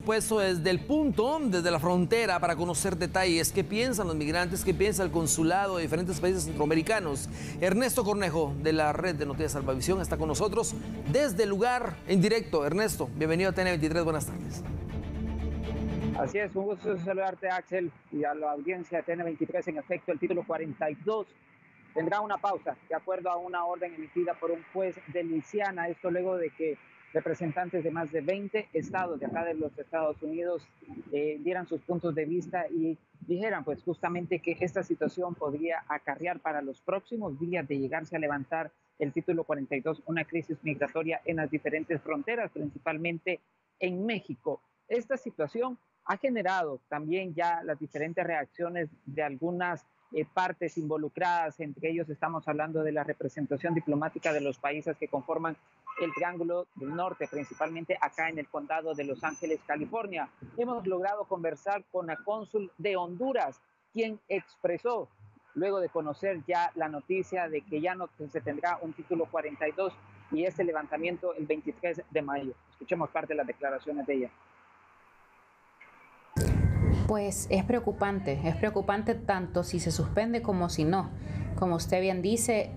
Puesto desde el punto, desde la frontera, para conocer detalles. ¿Qué piensan los migrantes? ¿Qué piensa el consulado de diferentes países centroamericanos? Ernesto Cornejo, de la red de Noticias Salvavisión, está con nosotros desde el lugar en directo. Ernesto, bienvenido a TN23, buenas tardes. Así es, un gusto saludarte, Axel, y a la audiencia de TN23. En efecto, el título 42 tendrá una pausa, de acuerdo a una orden emitida por un juez de Luisiana. Esto luego de que representantes de más de 20 estados de acá de los Estados Unidos dieran sus puntos de vista y dijeran pues justamente que esta situación podría acarrear para los próximos días de llegarse a levantar el título 42, una crisis migratoria en las diferentes fronteras, principalmente en México. Esta situación ha generado también ya las diferentes reacciones de algunas partes involucradas. Entre ellos estamos hablando de la representación diplomática de los países que conforman el Triángulo del Norte, principalmente acá en el condado de Los Ángeles, California. Hemos logrado conversar con la cónsul de Honduras, quien expresó, luego de conocer ya la noticia de que ya no se tendrá un título 42 y este levantamiento el 23 de mayo. Escuchemos parte de las declaraciones de ella. Pues es preocupante tanto si se suspende como si no. Como usted bien dice,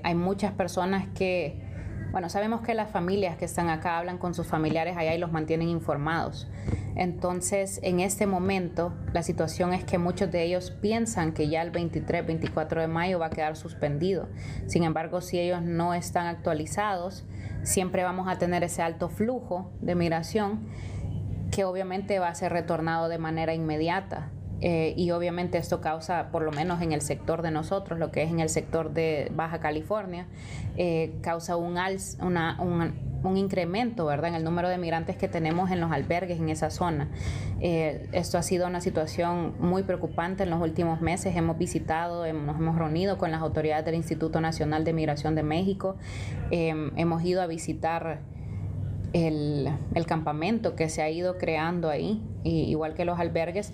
hay muchas personas que, bueno, sabemos que las familias que están acá hablan con sus familiares allá y los mantienen informados. Entonces, en este momento, la situación es que muchos de ellos piensan que ya el 23, 24 de mayo va a quedar suspendido. Sin embargo, si ellos no están actualizados, siempre vamos a tener ese alto flujo de migración que obviamente va a ser retornado de manera inmediata. Y obviamente esto causa, por lo menos en el sector de nosotros, lo que es en el sector de Baja California, causa un incremento, ¿verdad?, en el número de migrantes que tenemos en los albergues en esa zona. Esto ha sido una situación muy preocupante en los últimos meses. Hemos visitado, nos hemos reunido con las autoridades del Instituto Nacional de Migración de México. Hemos ido a visitar el campamento que se ha ido creando ahí, igual que los albergues.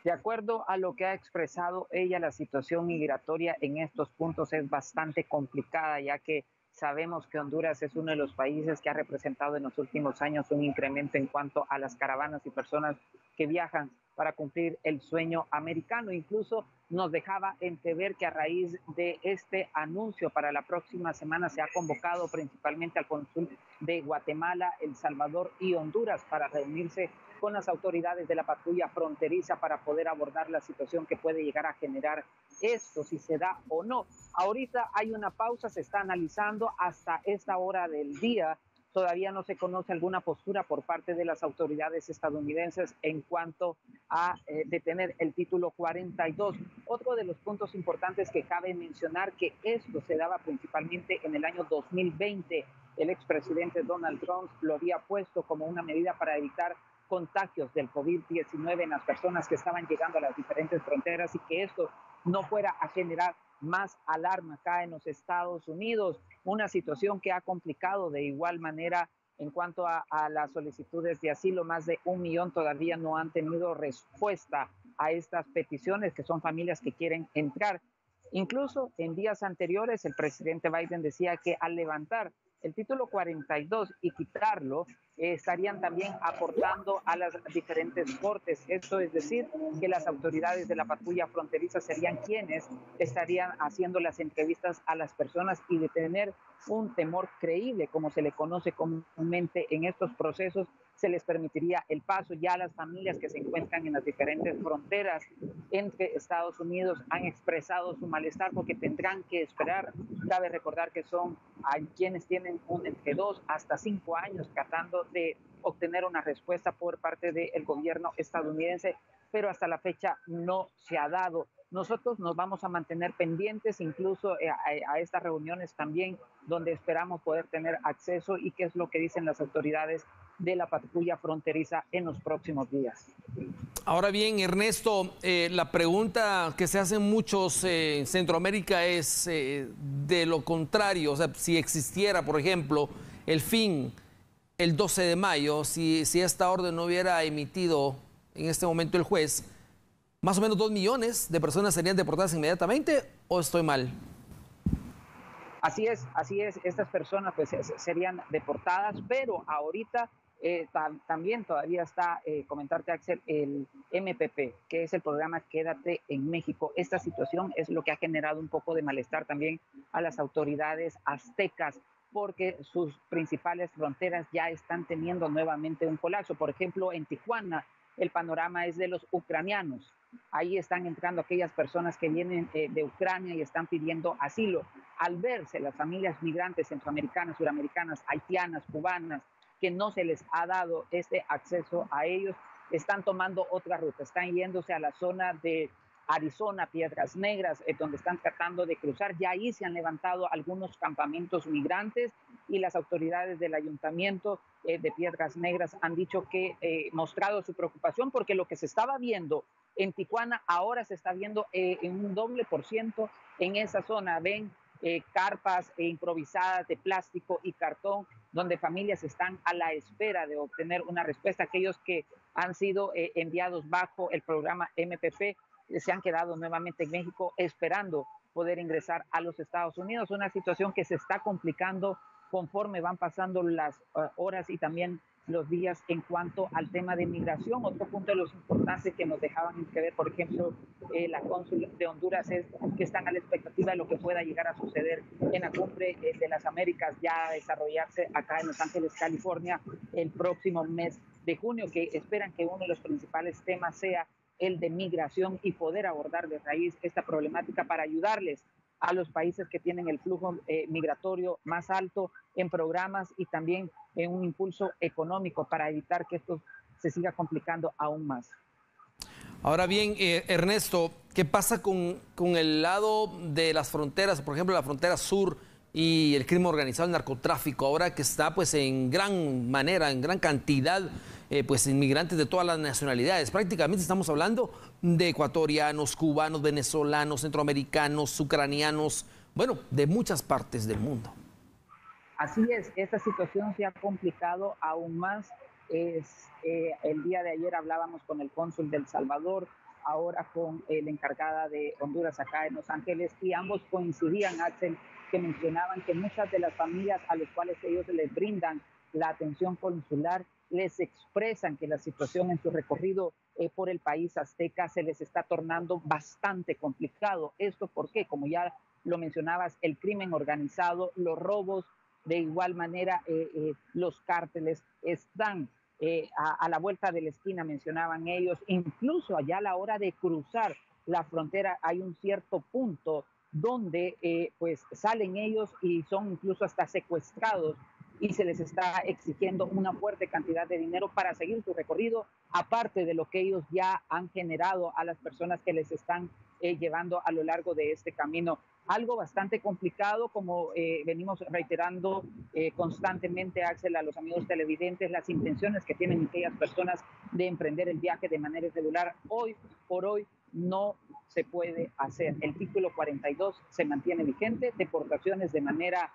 De acuerdo a lo que ha expresado ella, la situación migratoria en estos puntos es bastante complicada, ya que sabemos que Honduras es uno de los países que ha representado en los últimos años un incremento en cuanto a las caravanas y personas que viajan para cumplir el sueño americano. Incluso nos dejaba entrever que a raíz de este anuncio para la próxima semana se ha convocado principalmente al cónsul de Guatemala, El Salvador y Honduras para reunirse con las autoridades de la patrulla fronteriza para poder abordar la situación que puede llegar a generar esto, si se da o no. Ahorita hay una pausa, se está analizando hasta esta hora del día. Todavía no se conoce alguna postura por parte de las autoridades estadounidenses en cuanto a detener el título 42. Otro de los puntos importantes que cabe mencionar que esto se daba principalmente en el año 2020. El expresidente Donald Trump lo había puesto como una medida para evitar contagios del COVID-19 en las personas que estaban llegando a las diferentes fronteras y que esto no fuera a generar más alarma acá en los Estados Unidos, una situación que ha complicado de igual manera en cuanto a las solicitudes de asilo. Más de 1 millón todavía no han tenido respuesta a estas peticiones, que son familias que quieren entrar. Incluso en días anteriores el presidente Biden decía que al levantar el título 42 y quitarlo, estarían también aportando a las diferentes cortes. Esto es decir, que las autoridades de la patrulla fronteriza serían quienes estarían haciendo las entrevistas a las personas y de tener un temor creíble, como se le conoce comúnmente en estos procesos, se les permitiría el paso. Ya las familias que se encuentran en las diferentes fronteras entre Estados Unidos han expresado su malestar porque tendrán que esperar. Cabe recordar que son quienes tienen entre 2 hasta 5 años tratando de obtener una respuesta por parte del gobierno estadounidense, pero hasta la fecha no se ha dado. Nosotros nos vamos a mantener pendientes incluso a estas reuniones también, donde esperamos poder tener acceso y qué es lo que dicen las autoridades de la patrulla fronteriza en los próximos días. Ahora bien, Ernesto, la pregunta que se hacen muchos en Centroamérica es de lo contrario. O sea, si existiera, por ejemplo, el fin el 12 de mayo, si esta orden no hubiera emitido en este momento el juez, más o menos 2 millones de personas serían deportadas inmediatamente, ¿o estoy mal? Así es, estas personas pues serían deportadas, pero ahorita También todavía está, comentarte, Axel, el MPP, que es el programa Quédate en México. Esta situación es lo que ha generado un poco de malestar también a las autoridades aztecas, porque sus principales fronteras ya están teniendo nuevamente un colapso. Por ejemplo, en Tijuana, el panorama es de los ucranianos. Ahí están entrando aquellas personas que vienen de Ucrania y están pidiendo asilo. Al verse las familias migrantes centroamericanas, suramericanas, haitianas, cubanas, que no se les ha dado este acceso a ellos, están tomando otra ruta, están yéndose a la zona de Arizona, Piedras Negras, donde están tratando de cruzar. Ya ahí se han levantado algunos campamentos migrantes y las autoridades del ayuntamiento de Piedras Negras han dicho que mostrado su preocupación porque lo que se estaba viendo en Tijuana ahora se está viendo en un doble por ciento en esa zona. Ven carpas improvisadas de plástico y cartón, donde familias están a la espera de obtener una respuesta. Aquellos que han sido enviados bajo el programa MPP se han quedado nuevamente en México esperando poder ingresar a los Estados Unidos. Una situación que se está complicando conforme van pasando las horas y también los días en cuanto al tema de migración. Otro punto de los importantes que nos dejaban que ver, por ejemplo, la cónsul de Honduras, es que están a la expectativa de lo que pueda llegar a suceder en la cumbre de las Américas, ya a desarrollarse acá en Los Ángeles, California, el próximo mes de junio, que esperan que uno de los principales temas sea el de migración y poder abordar de raíz esta problemática para ayudarles a los países que tienen el flujo migratorio más alto en programas y también en un impulso económico para evitar que esto se siga complicando aún más. Ahora bien, Ernesto, ¿qué pasa con el lado de las fronteras? Por ejemplo, la frontera sur y el crimen organizado, el narcotráfico, ahora que está pues en gran manera, en gran cantidad, pues inmigrantes de todas las nacionalidades. Prácticamente estamos hablando de ecuatorianos, cubanos, venezolanos, centroamericanos, ucranianos, bueno, de muchas partes del mundo. Así es, esta situación se ha complicado aún más. El día de ayer hablábamos con el cónsul de El Salvador, ahora con la encargada de Honduras acá en Los Ángeles, y ambos coincidían, Axel, que mencionaban que muchas de las familias a las cuales ellos les brindan la atención consular les expresan que la situación en su recorrido por el país azteca se les está tornando bastante complicado. ¿Esto por qué? Como ya lo mencionabas, el crimen organizado, los robos, de igual manera los cárteles están a la vuelta de la esquina, mencionaban ellos. Incluso allá a la hora de cruzar la frontera hay un cierto punto donde pues salen ellos y son incluso hasta secuestrados y se les está exigiendo una fuerte cantidad de dinero para seguir su recorrido, aparte de lo que ellos ya han generado a las personas que les están llevando a lo largo de este camino. Algo bastante complicado, como venimos reiterando constantemente, Axel, a los amigos televidentes, las intenciones que tienen aquellas personas de emprender el viaje de manera irregular. Hoy por hoy no se puede hacer. El título 42 se mantiene vigente, deportaciones de manera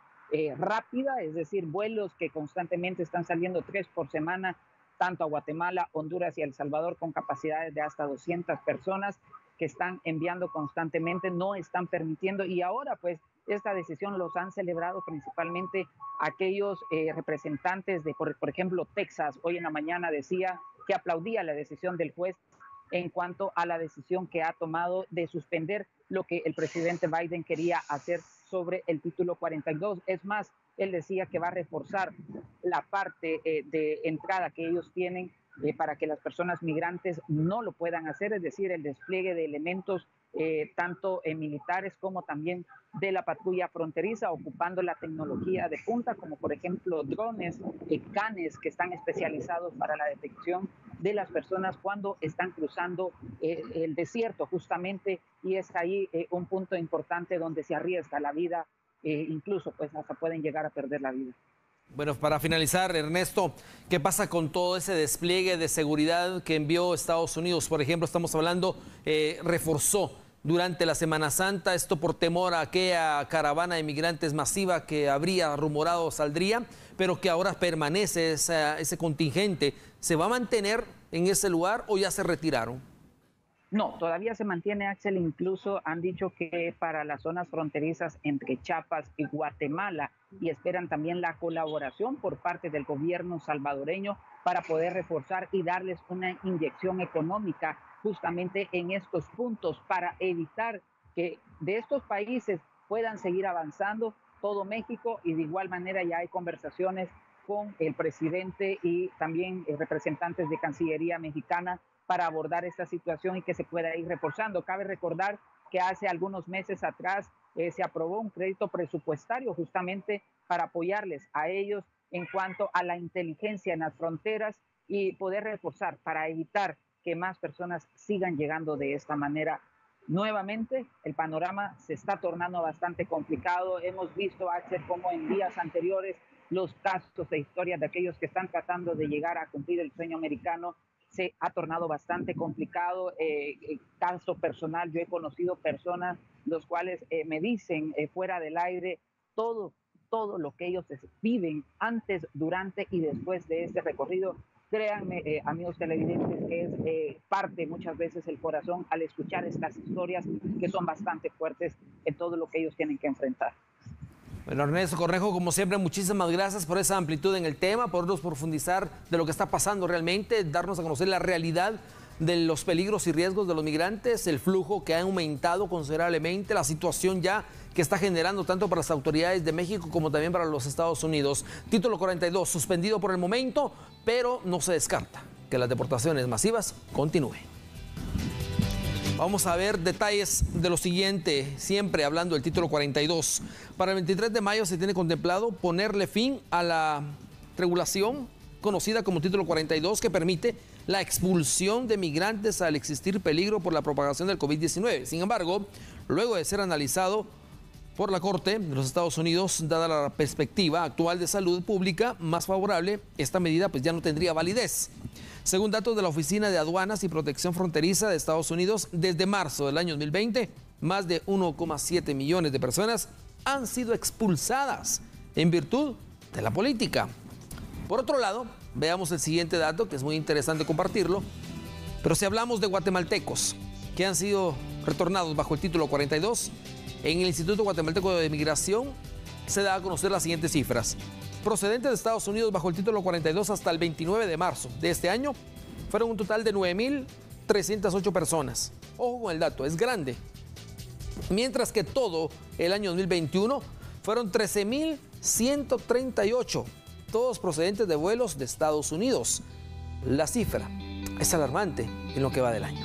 rápida, es decir, vuelos que constantemente están saliendo 3 por semana, tanto a Guatemala, Honduras y El Salvador, con capacidades de hasta 200 personas que están enviando constantemente, no están permitiendo. Y ahora pues esta decisión los han celebrado principalmente aquellos representantes de, por ejemplo, Texas. Hoy en la mañana decía que aplaudía la decisión del juez en cuanto a la decisión que ha tomado de suspender lo que el presidente Biden quería hacer sobre el título 42. Es más, él decía que va a reforzar la parte de entrada que ellos tienen para que las personas migrantes no lo puedan hacer, es decir, el despliegue de elementos tanto militares como también de la patrulla fronteriza, ocupando la tecnología de punta, como por ejemplo drones, canes que están especializados para la detección de las personas cuando están cruzando el desierto justamente, y es ahí un punto importante donde se arriesga la vida, incluso pues hasta pueden llegar a perder la vida. Bueno, para finalizar, Ernesto, ¿qué pasa con todo ese despliegue de seguridad que envió Estados Unidos? Por ejemplo, estamos hablando, reforzó durante la Semana Santa, esto por temor a aquella caravana de migrantes masiva que habría rumorado saldría, pero que ahora permanece ese contingente. ¿Se va a mantener en ese lugar o ya se retiraron? No, todavía se mantiene, Axel. Incluso han dicho que para las zonas fronterizas entre Chiapas y Guatemala, y esperan también la colaboración por parte del gobierno salvadoreño para poder reforzar y darles una inyección económica justamente en estos puntos para evitar que de estos países puedan seguir avanzando todo México. Y de igual manera ya hay conversaciones con el presidente y también representantes de Cancillería mexicana para abordar esta situación y que se pueda ir reforzando. Cabe recordar que hace algunos meses atrás se aprobó un crédito presupuestario justamente para apoyarles a ellos en cuanto a la inteligencia en las fronteras y poder reforzar para evitar que más personas sigan llegando de esta manera. Nuevamente, el panorama se está tornando bastante complicado. Hemos visto, Axel, como en días anteriores los casos de historias de aquellos que están tratando de llegar a cumplir el sueño americano se ha tornado bastante complicado. Caso personal, yo he conocido personas los cuales me dicen fuera del aire todo lo que ellos viven antes, durante y después de este recorrido. Créanme, amigos televidentes, que es parte muchas veces el corazón al escuchar estas historias que son bastante fuertes en todo lo que ellos tienen que enfrentar. Bueno, Ernesto Cornejo, como siempre, muchísimas gracias por esa amplitud en el tema, podernos profundizar de lo que está pasando realmente, darnos a conocer la realidad de los peligros y riesgos de los migrantes, el flujo que ha aumentado considerablemente, la situación ya que está generando tanto para las autoridades de México como también para los Estados Unidos. Título 42, suspendido por el momento, pero no se descarta que las deportaciones masivas continúen. Vamos a ver detalles de lo siguiente, siempre hablando del título 42. Para el 23 de mayo se tiene contemplado ponerle fin a la regulación conocida como título 42, que permite la expulsión de migrantes al existir peligro por la propagación del COVID-19. Sin embargo, luego de ser analizado por la Corte de los Estados Unidos, dada la perspectiva actual de salud pública más favorable, esta medida pues ya no tendría validez. Según datos de la Oficina de Aduanas y Protección Fronteriza de Estados Unidos, desde marzo del año 2020, más de 1,7 millones de personas han sido expulsadas en virtud de la política. Por otro lado, veamos el siguiente dato, que es muy interesante compartirlo, pero si hablamos de guatemaltecos que han sido retornados bajo el título 42, en el Instituto Guatemalteco de Migración se da a conocer las siguientes cifras. Procedentes de Estados Unidos bajo el título 42 hasta el 29 de marzo de este año fueron un total de 9.308 personas. Ojo con el dato, es grande. Mientras que todo el año 2021 fueron 13.138, todos procedentes de vuelos de Estados Unidos. La cifra es alarmante en lo que va del año.